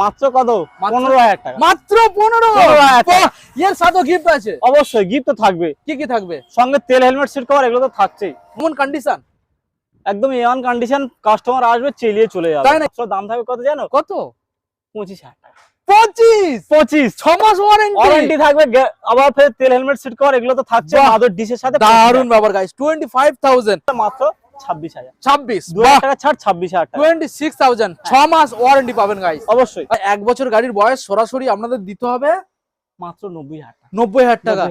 মাত্র কত 15,000 টাকা, মাত্র 15,000 টাকা। এর সাথে গিফট আছে? অবশ্যই গিফট তো থাকবে। কি কি থাকবে? সঙ্গে তেল, হেলমেট, সিট কভার এগুলো তো থাকছেই। কোন কন্ডিশন? একদম এ1 কন্ডিশন, কাস্টমার আসবে চালিয়ে চলে যাবে। তাই না? দাম থাকবে কত জানো? কত? 25,000 টাকা। 25 6 মাস ওয়ারেন্টি থাকবে, আবার ফের তেল, হেলমেট, সিট কভার এগুলো তো থাকছে মাদার ডিশের সাথে। দারুন ব্যাপার গাইস। 25,000 মাত্র 26,000। 26 2000 টাকা ছাড়, 26,000 টাকা। 26,000 6 মাস ওয়ারেন্টি পাবেন গাইস। অবশ্যই। 1 বছর গাড়ির বয়স সরাসরি আপনাদের দিতে হবে মাত্র 90,000 টাকা। 90,000 টাকা।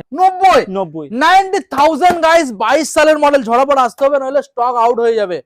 90,000 গাইস। 22 সালের মডেল, ঝড়াপড় আসতে হবে নইলে স্টক আউট হয়ে যাবে।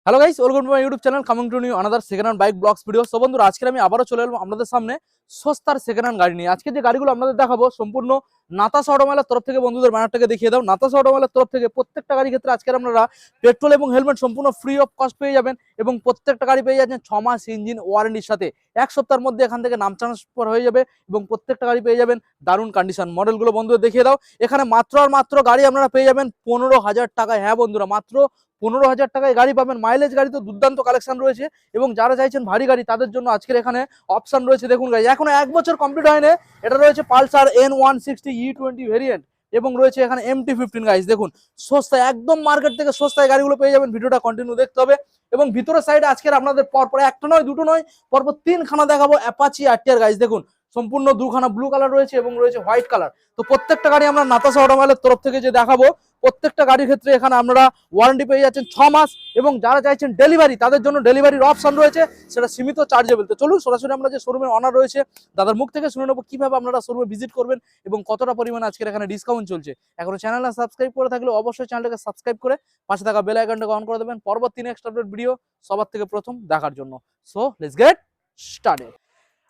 Hello guys, welcome to my YouTube channel, coming to new another second hand bike blogs video. So বন্ধুরা, আজকে আমি আবারও চলে এলাম আপনাদের সামনে সস্তার সেকেন্ড হ্যান্ড গাড়ি নিয়ে। আজকে যে গাড়িগুলো আপনাদের দেখাবো সম্পূর্ণ নাতাশা অটোমোবাইলের তরফ থেকে। বন্ধুদের ব্যানারটাকে দেখিয়ে দাও। নাতাশা অটোমোবাইলের তরফ থেকে প্রত্যেকটা গাড়ির ক্ষেত্রে আজকে আপনারা পেট্রোল এবং হেলমেট সম্পূর্ণ ফ্রি অফ কস্ট পেয়ে যাবেন, এবং প্রত্যেকটা গাড়ি পেয়ে যাচ্ছেন 6 মাস ইঞ্জিন ওয়ারেন্টির সাথে। 1 সপ্তাহের মধ্যে এখান থেকে নাম ট্রান্সফার হয়ে যাবে, এবং প্রত্যেকটা গাড়ি পেয়ে যাবেন দারুণ কন্ডিশন। মডেলগুলো বন্ধুদের দেখিয়ে দাও। এখানে মাত্র আর মাত্র গাড়ি আপনারা পেয়ে যাবেন 15,000 টাকায়। হ্যাঁ বন্ধুরা, মাত্র 15,000 টাকায় গাড়ি পাবেন। মাইলেজ গাড়ি তো দুর্দান্ত কালেকশন রয়েছে, এবং যারা চাইছেন ভারী গাড়ি তাদের জন্য আজকের এখানে অপশন রয়েছে। দেখুন গাড়ি এখনো 1 বছর কমপ্লিট হয়নি। এটা রয়েছে পালসার N160 E20 ভেরিয়েন্ট, এবং রয়েছে এখানে MT-15 গাইস। দেখুন সস্তায়, একদম মার্কেট থেকে সস্তায় গাড়িগুলো পেয়ে যাবেন। ভিডিওটা কন্টিনিউ দেখতে হবে। এবং ভিতরের সাইডে আজকের আপনাদের পরপর একটা নয় দুটো নয়, পরপর 3 খানা দেখাবো অ্যাপাচি RTR গাইস। দেখুন সম্পূর্ণ 2 খানা ব্লু কালার রয়েছে এবং রয়েছে হোয়াইট কালার। তো প্রত্যেকটা গাড়ি আমরা নাতাশা অটোমোবাইলের তরফ থেকে যে দেখাবো, প্রত্যেকটা গাড়ির ক্ষেত্রে এখানে আপনারা ওয়ারেন্টি পেয়ে যাচ্ছেন 6 মাস, এবং যারা চাইছেন ডেলিভারি তাদের জন্য ডেলিভারির অপশন রয়েছে, সেটা সীমিত চার্জেবল। তো চলুন সরাসরি আমরা যে শোরুমের অনার রয়েছে দাদার মুখ থেকে শুনে নেবো কিভাবে আপনারা শোরুমে ভিজিট করবেন এবং কতটা পরিমাণে আজকের এখানে ডিসকাউন্ট চলছে। এখনো চ্যানেলটা সাবস্ক্রাইব করে থাকলে অবশ্যই চ্যানেলটাকে সাবস্ক্রাইব করে পাশে থাকা বেল আইকনটাকে অন করে দেবেন পরবর্তী নেক্সট আপডেট ভিডিও সবার থেকে প্রথম দেখার জন্য। So let's get started.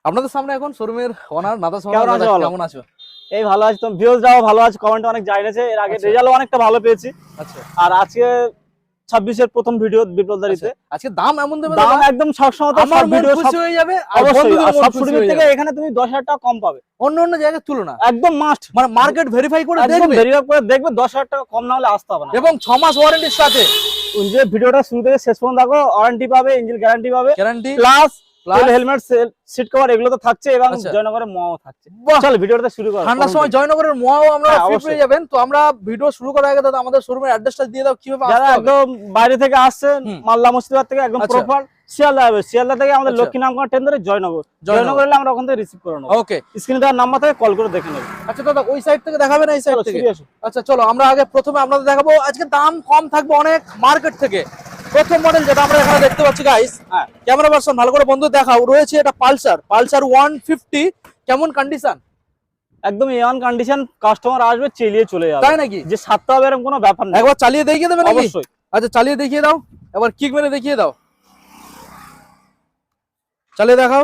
আপনাদের সামনে এখন শোরুমের ওনার নাতাশা। কেমন আছো? এই ভালো আছি, তো ভিউজরাও ভালো আছে, কমেন্ট অনেক জানিয়েছে। এর আগে রেজাল্ট অনেকটা ভালো পেয়েছি। আচ্ছা, আর আজকে 26 এর প্রথম ভিডিও বিপ্লবদারিতে। আজকে দাম এমন দেবে, দাম একদম সবসময় তো আমার সব মন ভিডিও খুশি হয়ে যাবে, আর অবশ্যই বন্ধুদের মন সব খুশি শোরুম হয়ে থেকে যাবে। এখানে তুমি 10,000 টাকা কম পাবে অন্য অন্য জায়গার তুলনা। একদম মাস্ট, মানে মার্কেট ভেরিফাই করে একদম দেখবে, ভেরিফাই করে দেখবে। 10,000 টাকা কম না হলে আসতে হবে না, এবং 6 মাস ওয়ারেন্টির সাথে। যে ভিডিওটা শুরু থেকে শেষ পর্যন্ত দেখো, ওয়ারেন্টি পাবে, ইঞ্জিন গ্যারান্টি পাবে, guarantee plus helmet, seat cover এগুলো তো থাকছে, এবং আচ্ছা। জয়নগরের মোয়াও থাকছে। চলো ভিডিওটা শুরু করো। ঠান্ডার সময় জয়নগরের মোয়াও আমরা হ্যাঁ, ফ্রি অবশ্যই। পেয়ে যাবেন। তো আমরা ভিডিও শুরু করার আগে দাদা আমাদের শোরুমের অ্যাড্রেসটা দিয়ে দাও, কিভাবে যারা আসতে হবে। একদম বাইরে থেকে আসছেন, মালদা মুর্শিদাবাদ থেকে একদম আচ্ছা। প্রপার শিয়ালদা হবে, শিয়ালদা থেকে আমাদের আচ্ছা। লক্ষ্মীনারায়ণ ট্রেন ধরে জয়নগর এলে আমরা ওখান থেকে রিসিভ করে নেবো। ওকে, স্ক্রিনে দেওয়ার নাম্বার থেকে কল করে দেখে নেবো। আচ্ছা দাদা ওই সাইড থেকে দেখাবেন, এই সাইড চলো থেকে? শুরু আসো। আচ্ছা চলো, আমরা আগে প্রথমে আপনাদের দেখাবো। আজকে দাম কম থাকবে অনেক মার্কেট থেকে। প্রথম মডেল যেটা আমরা এখানে দেখতে পাচ্ছি গাইস, হ্যাঁ, ক্যামেরা পারসন ভালো করে বন্ধু দেখাও, রয়েছে এটা পালসার 150। কেমন কন্ডিশন? একদম এ1 কন্ডিশন, কাস্টমার আসবে চালিয়ে চলে যাবে। তাই নাকি? যে সাতটা হবে এরকম কোনো ব্যাপার নেই। একবার চালিয়ে দেখিয়ে দেবে নাকি? অবশ্যই। আচ্ছা চালিয়ে দেখিয়ে দাও, এবার কিক মেরে দেখিয়ে দাও, চালিয়ে দেখাও।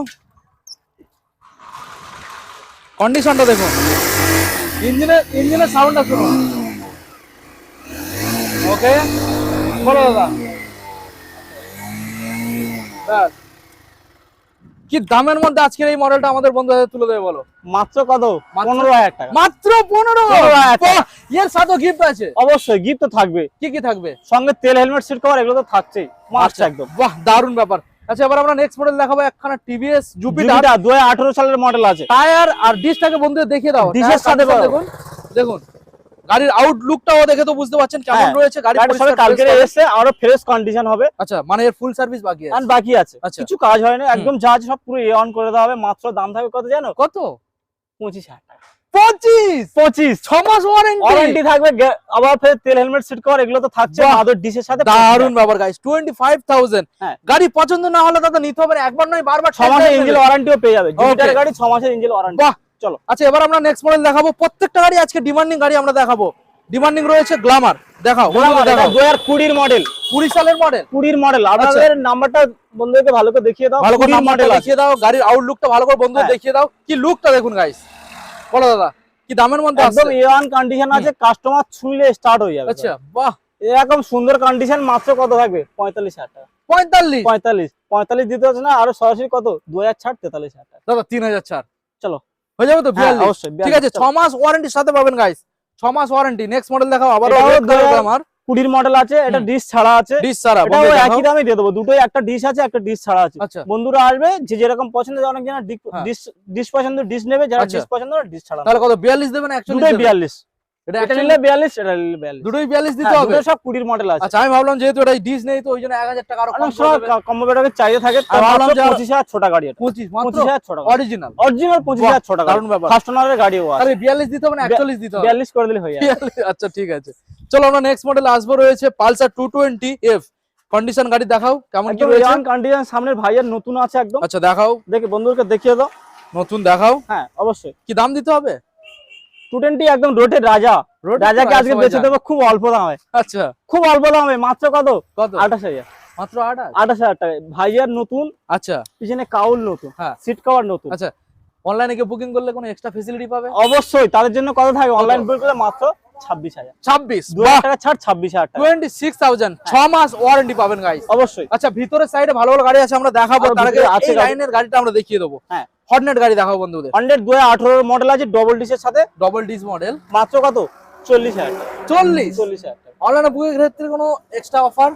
কন্ডিশনটা দেখুন, ইঞ্জিনের সাউন্ডটা শুনুন। ওকে বলো দাদা, ব্যাস। কি দামের মধ্যে আজকের এই মডেলটা আমাদের বন্ধুদের তুলে দেবে বলো? মাত্র কত 15,000 টাকা। মাত্র 15,000 টাকা। এর সাথে গিফট আছে? অবশ্যই গিফট তো থাকবে। কি কি থাকবে? সঙ্গে তেল, হেলমেট, সিট কভার এগুলো তো থাকছেই মাস্ট একদম। বাহ, দারুণ ব্যাপার। আচ্ছা এবার আমরা নেক্সট মডেল দেখাবো, একখানা টিভিএস জুপিটার 2018 সালের মডেল আছে। টায়ার আর ডিশটাকে বন্ধুদের দেখিয়ে দাও। ডিশের সাথে দেখুন, দেখুন গাড়ির আউটলুকটাও দেখে তো বুঝতে পারছেন কেমন রয়েছে। গাড়ি সবে কালকে এসে আরো ফ্রেশ কন্ডিশন হবে। আচ্ছা, মানে এর ফুল সার্ভিস বাকি আছে? আর বাকি আছে, কিছু কাজ হয়নি, একদম যা আছে সব পুরো অন করে দেওয়া হবে। মাত্র দাম থাকবে কত জানো? কত? 25,000 টাকা। 25 6 মাস ওয়ারেন্টি থাকবে, আবার ফের তেল, হেলমেট, সিট কভার এগুলো তো থাকছে মাদার ডিশের সাথে। দারুণ ব্যাপার গাইস। 25,000। হ্যাঁ। গাড়ি পছন্দ না হলে দাদা নিতে হবে না, একবার নয় বারবার। 6 মাসের ইঞ্জিন ওয়ারেন্টিও পেয়ে যাবে। জুপিটার গাড়ি 6 মাসের ইঞ্জিন ওয়ারেন্টি। বাহ, চলো। আচ্ছা এবার আমরা নেক্সট মডেল দেখাবো। প্রত্যেকটা গাড়ি আজকে ডিমান্ডিং গাড়ি আমরা দেখাবো। ডিমান্ডিং রয়েছে গ্ল্যামার, দেখাও। 2020 মডেল, 20 সালের মডেল। 20 মডেল। আপনাদের নাম্বারটা বন্ধুদেরকে ভালো করে দেখিয়ে দাও। ভালো করে মডেল দেখিয়ে দাও, গাড়ির আউটলুকটা ভালো করে বন্ধুদের দেখিয়ে দাও। কি লুকটা দেখুন গাইস, বলো দাদা কি দামের মধ্যে একদম আছে? এ1 কন্ডিশন আছে, কাস্টমার ছুঁলে স্টার্ট হয়ে যাবে। আচ্ছা বাহ, এরকম সুন্দর কন্ডিশন। মাত্র কত থাকবে? 45,000 টাকা। 45 দিতে হচ্ছে না, আরো সরাসরি কত 2000 ছাড় 43,000 টাকা। দাদা 3000 ছাড়। চলো হয়ে যাবে তো? 42 অবশ্যই। ঠিক আছে, 6 মাস ওয়ারেন্টির সাথে পাবেন গাইস, 6 মাস ওয়ারেন্টি। নেক্সট মডেল দেখাও, আবার গ্ল্যামার 20 মডেল আছে, এটা ডিশ ছাড়া আছে, ডিশ ছাড়া এটা ওই একই দামে দিয়ে দেবো, দুটোই একটা ডিশ আছে একটা ডিশ ছাড়া আছে। আচ্ছা বন্ধুরা আসবে যে যেরকম পছন্দ, অনেক জন ডিশ ডিশ পছন্দ ডিশ নেবে, যারা আচ্ছা। ডিশ পছন্দ ডিশ ছাড়া। তাহলে কত 42 দেবেন? 41 দুটোই 42, এটা এটা নিলে 42, এটা নিলে 42, দুটোই 42 দিতে হবে। দুটো সব 20 মডেল আছে। আচ্ছা আমি ভাবলাম যেহেতু এটা ডিশ নেই তো ওই জন্য 1000 টাকা আরো কম সব করে দেবে। কম্বো প্যাকের চাইতে থাকে, আর ভাবলাম যে 25,000 ছোট গাড়ি, এটা 25 মাত্র 25,000 ছোট গাড়ি, অরিজিনাল অরিজিনাল 25,000 ছোট গাড়ি, দারুণ ব্যাপার। ফার্স্ট ওনারের গাড়িও আছে। তাহলে 42 দিতে হবে না 41 দিতে হবে? 42 করে দিলে হয়ে যাবে। 42 আচ্ছা ঠিক আছে। চলো আমরা নেক্সট মডেল আসবো, রয়েছে পালসার 220F। কন্ডিশন গাড়ি দেখাও কেমন কি একদম রয়েছে। ইয়াং কন্ডিশন, সামনের ভাইয়ের নতুন আছে একদম। আচ্ছা দেখাও, দেখে বন্ধুদেরকে দেখিয়ে দাও। নতুন দেখাও। হ্যাঁ অবশ্যই। কি দাম দিতে হবে? 220 একদম রোডের রাজা, রোডের রাজাকে আজকে সবাই বেচে জানে। দেবো খুব অল্প দামে, আচ্ছা খুব অল্প দামে, মাত্র কত? কত? 28,000, মাত্র 28। 28,000 টাকা। ভাইয়ার নতুন, আচ্ছা পিছনে কাউল নতুন, হ্যাঁ। সিট কভার নতুন। আচ্ছা অনলাইনে কি বুকিং করলে কোনো এক্সট্রা ফ্যাসিলিটি পাবে? অবশ্যই তাদের জন্য কত থাকে, অনলাইন বুক করলে মাত্র 26,000, 26 2,000 টাকা ছাড়, 26,000 টাকা 26,000 6 মাস ওয়ারেন্টি পাবেন গাইস। অবশ্যই। আচ্ছা ভিতরের সাইডে ভালো ভালো গাড়ি আছে, আমরা দেখাবো। আরো তার আগে ভিতরে আছে এই গাড়ি। লাইনের গাড়িটা আমরা দেখিয়ে দেবো। হ্যাঁ হর্নেট গাড়ি দেখাবো বন্ধুদের। 100 2018 মডেল আছে, ডবল ডিসের সাথে, ডবল ডিস মডেল, মাত্র কত? 40,000 টাকা, 40,000 টাকা। অনলাইনে বুকিং ক্ষেত্রে কোনো এক্সট্রা অফার?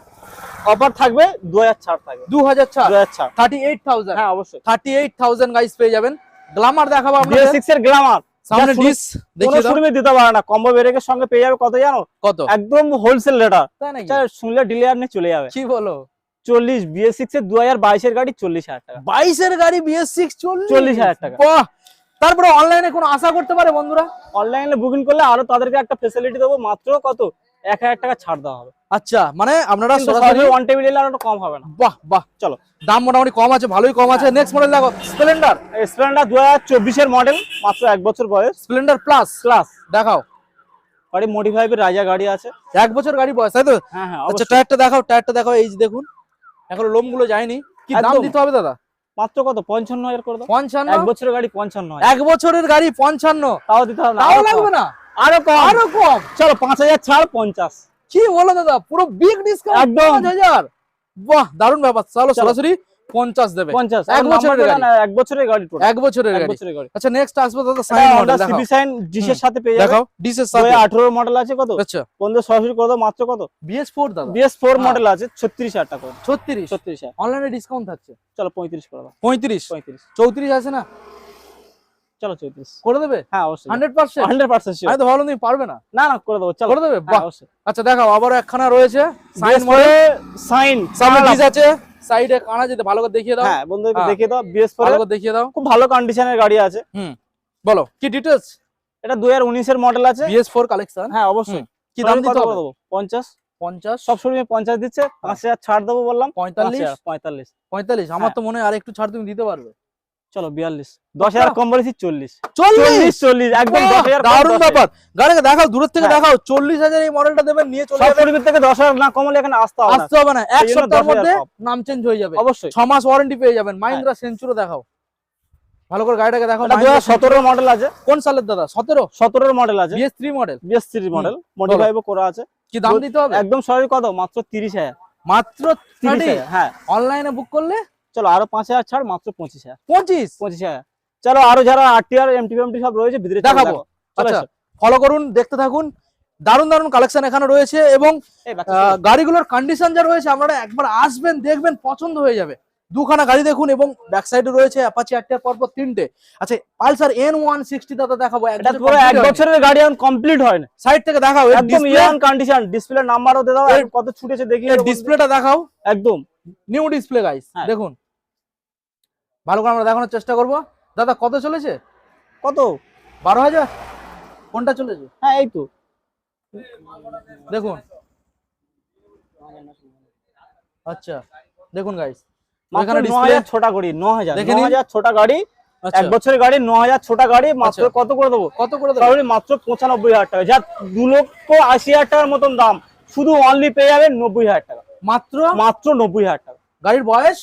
অফার থাকবে, 2,000 ছাড় থাকবে, 2000 ছাড়, 2,000 ছাড়। 38,000। হ্যাঁ অবশ্যই। 38,000 গাইস পেয়ে যাবেন। গ্ল্যামার দেখাবো আপনাদের। BS6 এর গ্ল্যামার, সামনে ডিস কোনো দেখিয়ে দাও। শোরুমে দিতে পারে না, কম্বো ব্রেকের সঙ্গে পেয়ে যাবে কত জানো? কত? একদম হোলসেল রেটার, তাই নাকি? শুনলে ডিলার নিয়ে চলে যাবে। কি বলো? 40 BS6 এর 2022 এর গাড়ি 40,000 টাকা, 22 এর গাড়ি BS6 40,000 টাকা। বাহ! তারপরে অনলাইনে কোনো আশা করতে পারে বন্ধুরা? অনলাইনে বুকিং করলে আরো তাদেরকে একটা ফ্যাসিলিটি দেবো, মাত্র কত? 1,000 টাকা ছাড় দেওয়া হবে। আচ্ছা মানে আপনারা কিন্তু সরাসরি সরাসরি ওয়ান টেবিল এলে আরো কম হবে না। বাহ বাহ, চলো দাম মোটামুটি কম আছে, ভালোই কম আছে। নেক্সট মডেল দেখো, স্প্লেন্ডার। স্প্লেন্ডার 2024 এর মডেল, মাত্র 1 বছর বয়স, স্প্লেন্ডার প্লাস ক্লাস দেখাও। গাড়ি মডিফাই এর রাজা গাড়ি আছে। 1 বছর গাড়ি বয়স, তাই তো? হ্যাঁ হ্যাঁ আচ্ছা অবশ্যই। টায়ারটা দেখাও, টায়ারটা দেখাও। এই যে দেখুন এখনো লোমগুলো যায়নি। কি দাম একদম। দিতে হবে দাদা? মাত্র কত? 55,000 করে দাও। 55। 1 বছরের গাড়ি 55,000, 1 বছরের গাড়ি 55, তাও দিতে হবে না, তাও আরো কম। লাগবে না? আরো কম, আরো কম? চলো 5,000 ছাড়, 50। কি বলো দাদা, পুরো বিগ ডিসকাউন্ট একদম। 5000। বাহ দারুণ ব্যাপার। চলো চলো। সরাসরি 50 দেবে। 50 1 বছরের গাড়ি, 1 বছরের গাড়ি টোটাল, 1 বছরের 1 গাড়ি। বছরের গাড়ি। আচ্ছা নেক্সট আসবে দাদা এটা সাইন Honda মডেল দেখাও। CB সাইন ডিসের সাথে পেয়ে যাবে। দেখাও ডিসের সাথে। 2018 মডেল আছে, কত? আচ্ছা 15 সরাসরি করে দাও, মাত্র কত? BS4 দাদা, BS4 মডেল আছে, 36,000 টাকা করে। 36। 36,000, অনলাইনে ডিসকাউন্ট থাকছে। চলো 35 করে দাও। 35 35, 34 আছে না? চলো 34 করে দেবে হ্যাঁ অবশ্যই। 100%? 100% শিওর। আমি তো ভাবলাম তুমি পারবে না। না না করে দেবো, চলো করে দেবে? হ্যাঁ, বাহ। অবশ্যই। আচ্ছা দেখাও, আবার একখানা রয়েছে সাইন BS4 মডেল। সাইন সামনে ডিস আছে, সাইডে কানা যেতে ভালো করে দেখিয়ে দাও। হ্যাঁ বন্ধুদেরকে হ্যাঁ। দেখিয়ে দাও। BS4 ভালো করে দেখিয়ে দাও। খুব ভালো কন্ডিশনের গাড়ি আছে। বলো কি ডিটেইলস? এটা 2019 এর মডেল আছে। BS4 collection. হ্যাঁ অবশ্যই। কি দাম শোরুমে দিতে কত হবে? করে দেবো? 50, 50, সব শোরুমে 50 দিচ্ছে, 5,000 ছাড় দেবো বললাম। 45, 45, 45। আমার তো মনে হয় আর একটু ছাড় তুমি দিতে পারবে। চলো 42, 10,000 কম বলেছি, 40, 40 40 একদম 10,000 কম, দারুণ 10,000 ব্যাপার। গাড়িকে দেখাও, দূরের থেকে হ্যাঁ। দেখাও। 40,000 এই মডেলটা দেবেন, নিয়ে চলে সব যাবেন। শোরুমের থেকে 10,000 না কমলে এখানে আসতে হবে না। আসতে হবে না, এক সেই জন্য সপ্তাহের 10,000 মধ্যে কম। নাম চেঞ্জ হয়ে যাবে। অবশ্যই। 6 মাস ওয়ারেন্টি পেয়ে যাবেন। মাহিন্দ্রা সেঞ্চুরো দেখাও, ভালো করে গাড়িটাকে দেখাও। এটা 2017 মডেল আছে। কোন সালের দাদা? 17? 17 মডেল আছে, BS3 model. BS3 model, modify করা আছে। কি দাম দিতে হবে? একদম সরাসরি কত? মাত্র 30,000, মাত্র 30,000 হ্যাঁ। অনলাইনে বুক করলে চলো আরো 5,000 ছাড়, মাত্র 25,000, 25। চলো আরো যারা RTR MT সব রয়েছে ভিতরে চলো দেখাবো। দেখো। চলো আচ্ছা এসো। ফলো করুন, দেখতে থাকুন। দারুণ দারুণ কালেকশন এখানে রয়েছে এবং এই বাচ্চা ছেলে। গাড়িগুলোর কন্ডিশন যা রয়েছে আপনারা একবার আসবেন, দেখবেন, পছন্দ হয়ে যাবে। দুখানা গাড়ি দেখুন এবং ব্যাক সাইডে রয়েছে অ্যাপাচি RTR পরপর 3টে। আচ্ছা পালসার N160 দাদা দেখাবো। এটা পুরো 1 বছরের গাড়ি, এখন কমপ্লিট হয় না। সাইড থেকে দেখাও, এর একদম ইয়াং কন্ডিশন, ডিসপ্লে নাম্বারও দিয়ে দাও, এর- কত ছুটেছে দেখিয়ে দাও। ডিসপ্লেটা দেখাও, একদম নিউ ডিসপ্লে গাইস। হ্যাঁ। দেখুন ভালো করে আমরা দেখানোর চেষ্টা করব। দাদা কত চলেছে? কত? 12,000। কোনটা চলেছে? হ্যাঁ এই তো দেখুন। আচ্ছা দেখুন গাইস, মাত্র এখানে ডিসপ্লে 9,000 ছোটা গাড়ি, 9,000, দেখে নিন। 9,000 ছোটা গাড়ি, আচ্ছা 1 বছরের গাড়ি, 9,000 ছোটা গাড়ি, মাত্র আচ্ছা। কত করে দেবো? কত করে দেবে? সরাসরি মাত্র 95,000 টাকা, যা 2,80,000 টাকার মতন দাম, শুধু অনলি পেয়ে যাবেন 90,000 টাকা, মাত্র মাত্র 90,000 টাকা। গাড়ির বয়স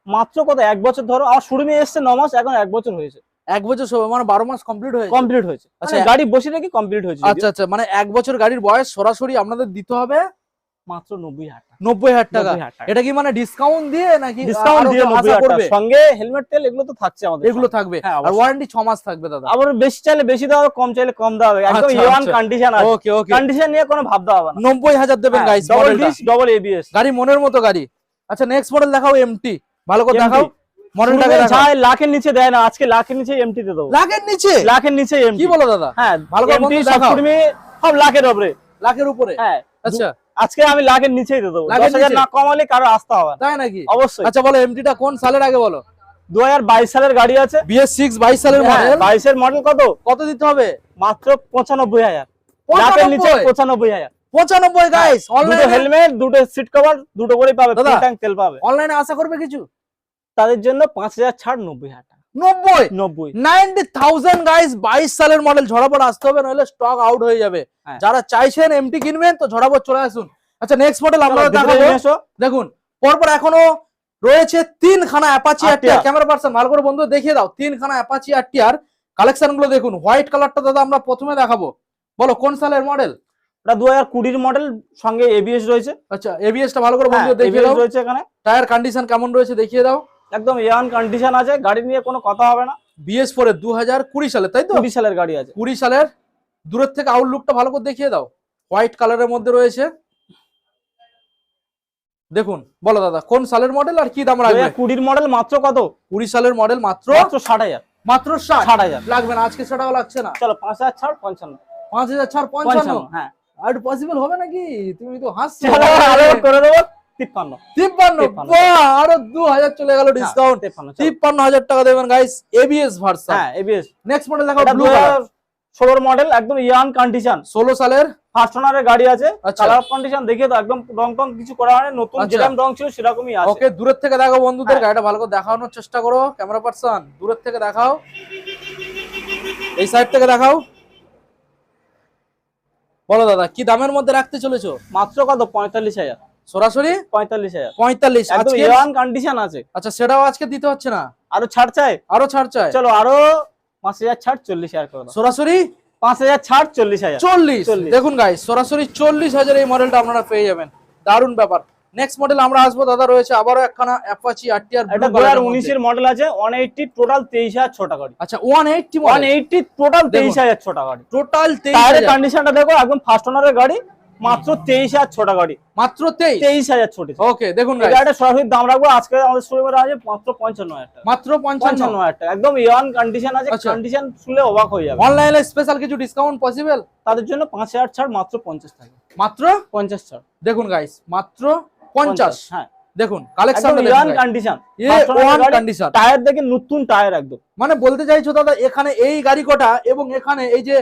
মাত্র কত? 1 বছর ধরো, আমার শোরুমে এসছে 9 মাস, এখন 1 বছর হয়েছে, 1 বছর মানে 12 মাস কমপ্লিট হয়েছে। কমপ্লিট হয়েছে। আচ্ছা, আচ্ছা গাড়ি বসে নাকি কমপ্লিট হয়েছে, আচ্ছা আচ্ছা, মানে 1 বছর গাড়ির বয়স, সরাসরি আপনাদের দিতে হবে মাত্র 90,000 টাকা। 90,000 টাকা। 90,000 টাকা। এটা কি মানে ডিসকাউন্ট দিয়ে নাকি ডিসকাউন্ট দিয়ে আশা 90,000 করবে? টাকা, সঙ্গে হেলমেট তেল এগুলো তো থাকছে আমাদের, এগুলো থাকবে। হ্যাঁ, আর অবশ্যই। ওয়ারেন্টি 6 মাস থাকবে দাদা। আবার বেশি চাইলে বেশি দেওয়া হবে, কম চাইলে কম দেওয়া হবে, একদম আচ্ছা, ইওয়ান আচ্ছা। কন্ডিশন আছে। ওকে ওকে, কন্ডিশন নিয়ে কোনো ভাবতে হবে না। 90,000 দেবেন গাইস ডবল মডেলটা। ডিস্ক, ডবল এবিএস গাড়ি মনের মতো গাড়ি। আচ্ছা নেক্সট মডেল দেখাও, এমটি। ভালো করে দেখাও মডেলটাকে, দেখাও। যাই লাখের নিচে দেয় না, আজকে লাখের নিচে এমটি তে দেবো। লাখের নিচে? লাখের নিচে এমটি। কি বলো দাদা? হ্যাঁ, ভালো করে বন্ধু দেখাও। সব লাখের উপরে। লাখের উপরে? হ্যাঁ। আচ্ছা আজকে আমি লাখের নিচেই দিয়ে দেবো, লাখের 10,000 নিচে? না কমালে কারো আসতে হবে না। তাই নাকি? অবশ্যই। আচ্ছা বলো এমটিটা কোন সালের আগে বলো। 2022 সালের গাড়ি আছে। BS6 22 সালের মডেল। 22 এর মডেল। কত দিতে হবে? মাত্র 95,000। লাখের নিচে 95,000। 95 গাইস। দুটো অনলাইনে হেলমেট, দুটো সিট কভার, দুটো করে পাবে, দাদা, ফুল ট্যাঙ্ক তেল পাবে। অনলাইনে আশা করবে কিছু? তাদের জন্য 5,000 ছাড়, 90,000 টাকা। 90 90,000 গাইস। 22 সালের মডেল, ঝড়াপট আসতে হবে, নইলে স্টক আউট হয়ে যাবে। হ্যাঁ। যারা চাইছেন এমটি কিনবেন তো ঝড়াপট চলে আসুন। আচ্ছা নেক্সট মডেল আমরা চলো, দেখাবো। ভিতরে এসো। দেখুন পরপর এখনো রয়েছে 3 খানা অ্যাপাচি আরটিআর। ক্যামেরা পারসন ভালো করে বন্ধু দেখিয়ে দাও। 3 খানা অ্যাপাচি আরটিআর কালেকশন গুলো দেখুন। হোয়াইট কালারটা দাদা আমরা প্রথমে দেখাবো। বলো কোন সালের মডেল? এটা 2020 মডেল, সঙ্গে এবিএস রয়েছে। আচ্ছা এবিএস টা ভালো করে বন্ধু দেখিয়ে ABS দাও। রয়েছে এখানে। টায়ার কন্ডিশন কেমন রয়েছে দেখিয়ে দাও। একদম ইয়ান কন্ডিশন আছে, গাড়ি নিয়ে কোনো কথা হবে না। BS4 এর 2020 সালে, তাই তো? 20 সালের গাড়ি আছে। 20 সালের। দূরের থেকে আউটলুকটা ভালো করে দেখিয়ে দাও। হোয়াইট কালারের মধ্যে রয়েছে। দেখুন বলো দাদা কোন সালের মডেল আর কি দাম রাখবে? 2020 মডেল, মাত্র কত? 20 সালের মডেল, মাত্র 60,000। মাত্র 60,000 লাগবে না আজকে, সেটাও লাগছে না। চলো 5,000 ছাড়, 55। 5,000 ছাড় 55। হ্যাঁ, আর পসিবল হবে নাকি? তুমি তো হাসছো। চলো আরো করে দেবো 53। 53। বাহ, আরো 2,000 চলে গেল ডিসকাউন্ট। 53,000 টাকা দেবেন গাইস, এবিএস ভার্সন। হ্যাঁ, এবিএস। নেক্সট মডেল দেখাও। ব্লু 2016 মডেল, একদম ইয়ান কন্ডিশন। 16 সালের ফার্স্ট ওনারের গাড়ি আছে। আচ্ছা। কালার কন্ডিশন দেখিয়ে দাও, একদম রং টং কিছু করা হয়নি, নতুন আচ্ছা। যেরকম রং ছিল সেরকমই আছে। ওকে দূরের থেকে দেখো বন্ধুদের, হ্যাঁ। গাড়িটা ভালো করে দেখানোর চেষ্টা করো। ক্যামেরা পারসন দূরের থেকে দেখাও, এই সাইড থেকে দেখাও। বলো দাদা কি দামের মধ্যে রাখতে চলেছো? মাত্র কত? 45,000। সরাসরি 45,000। 45 একদম আজকে। ইয়ান কন্ডিশন আছে। আচ্ছা সেটাও আজকে দিতে হচ্ছে না? আরো ছাড় চাই? আরো ছাড় চাই? চলো আরো 5,000 ছাড়, 40,000 করে দাও। সরাসরি 5,000 ছাড়, 40,000। 40। দেখুন গাইস সরাসরি 40,000 এই মডেলটা আপনারা পেয়ে যাবেন। দারুণ ব্যাপার। নেক্সট মডেল আমরা আসবো দাদা, রয়েছে আবারও একখানা অ্যাপাচি আরটিআর। এটা 2019 এর মডেল আছে, 180, টোটাল 23,000 ছোটা গাড়ি। আচ্ছা 180 মডেল, 180 টোটাল 23,000 ছোটা গাড়ি। টোটাল টায়ারের 23,000। কন্ডিশনটা দেখো, একদম ফার্স্ট ওনারের গাড়ি, মাত্র 23,000 ছোটা গাড়ি। মাত্র 23,000 ছোট। ওকে দেখুন এই গাইস, গাড়িটা সরাসরি দাম রাখবো আজকে আমাদের শোরুমে আছে মাত্র 55,000 টাকা। মাত্র 55। 55,000 টাকা, একদম ইয়ান কন্ডিশন আছে। আচ্ছা। কন্ডিশন শুনলে অবাক হয়ে যাবে। অনলাইনে স্পেশাল কিছু ডিসকাউন্ট পসিবল? তাদের জন্য 5,000 ছাড়, মাত্র 50 টাকা। মাত্র 50 ছাড়। দেখুন গাইস মাত্র 50। হ্যাঁ, দেখুন কালেকশনটা একদম দেখুন ইয়ান guys। Condition. A1 condition. Tyre দেখে নতুন টায়ার একদম। মানে বলতে চাইছো দাদা এখানে এই গাড়ি কটা এবং এখানে এই যে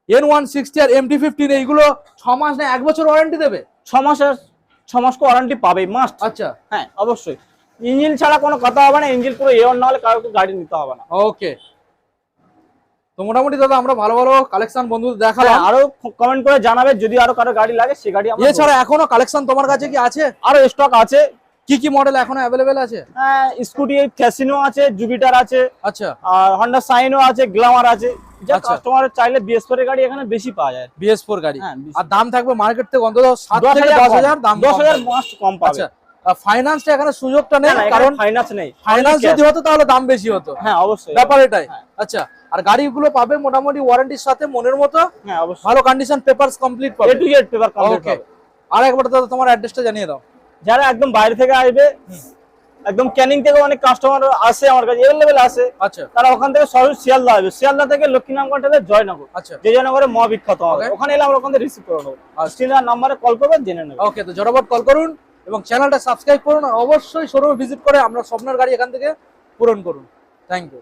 N160 আর MT-15 এইগুলো 6 মাস না 1 বছর ওয়ারেন্টি দেবে? 6 মাস ওয়ারেন্টি পাবে মাস্ট। আচ্ছা হ্যাঁ অবশ্যই। ইঞ্জিন ছাড়া কোনো কথা হবে না, ইঞ্জিন পুরো A1 না হলে কাউকে গাড়ি নিতে হবে না। ওকে তো মোটামুটি দাদা আমরা ভালো ভালো কালেকশন বন্ধুদের দেখালাম। আরো কমেন্ট করে জানাবে যদি আরো কারো গাড়ি লাগে, সেই গাড়ি আমরা। এছাড়া এখনো কালেকশন তোমার কাছে কি আছে? আরো স্টক আছে। কি কি মডেল এখনো অ্যাভেলেবেল আছে? হ্যাঁ, স্কুটি ফ্যাসিনো আছে, জুপিটার আছে, আচ্ছা আর হন্ডা সাইনও আছে, গ্ল্যামার আছে। যা আচ্ছা। কাস্টমার চাইলে BS4 এর গাড়ি এখানে বেশি পাওয়া যায়। BS4 গাড়ি। হ্যাঁ, আর দাম থাকবে মার্কেট থেকে অন্তত 7 থেকে 10,000 10,000 দাম। 10,000 মাস্ট কম পাবে। আচ্ছা ফাইন্যান্সটা এখানে সুযোগটা নেই, কারণ কারণ ফাইনান্স নেই। ফাইন্যান্স যদি হতো তাহলে দাম বেশি হতো। হ্যাঁ অবশ্যই, ব্যাপার এটাই। হ্যাঁ। আচ্ছা আর গাড়িগুলো পাবে মোটামুটি ওয়ারেন্টির সাথে মনের মতো, হ্যাঁ অবশ্যই। ভালো কন্ডিশন, পেপারস কমপ্লিট A পাবে। to Z পেপার কমপ্লিট ওকে হবে। আর একবার দাদা তোমার অ্যাড্রেসটা জানিয়ে দাও। যারা একদম বাইরে থেকে আসবে, একদম ক্যানিং থেকে অনেক কাস্টমার আসে আমার কাছে, এভেলেবেল আসে। আচ্ছা তারা ওখান থেকে সরাসরি শিয়ালদা আসবে, শিয়ালদা থেকে লক্ষ্মীনারায়ণ থেকে জয়নগর, আচ্ছা যে জয়নগরে মহা বিখ্যাত হবে, Okay. ওখানে এলে আমরা ওখান থেকে রিসিভ করে নেবো। আচ্ছা। স্ক্রিনের নাম্বারে কল করবেন, জেনে নেবেন। ওকে তো ঝটাপট কল করুন এবং চ্যানেলটা সাবস্ক্রাইব করুন, আর অবশ্যই শোরুমে ভিজিট করে আমরা স্বপ্নের গাড়ি এখান থেকে পূরণ করুন। Thank you.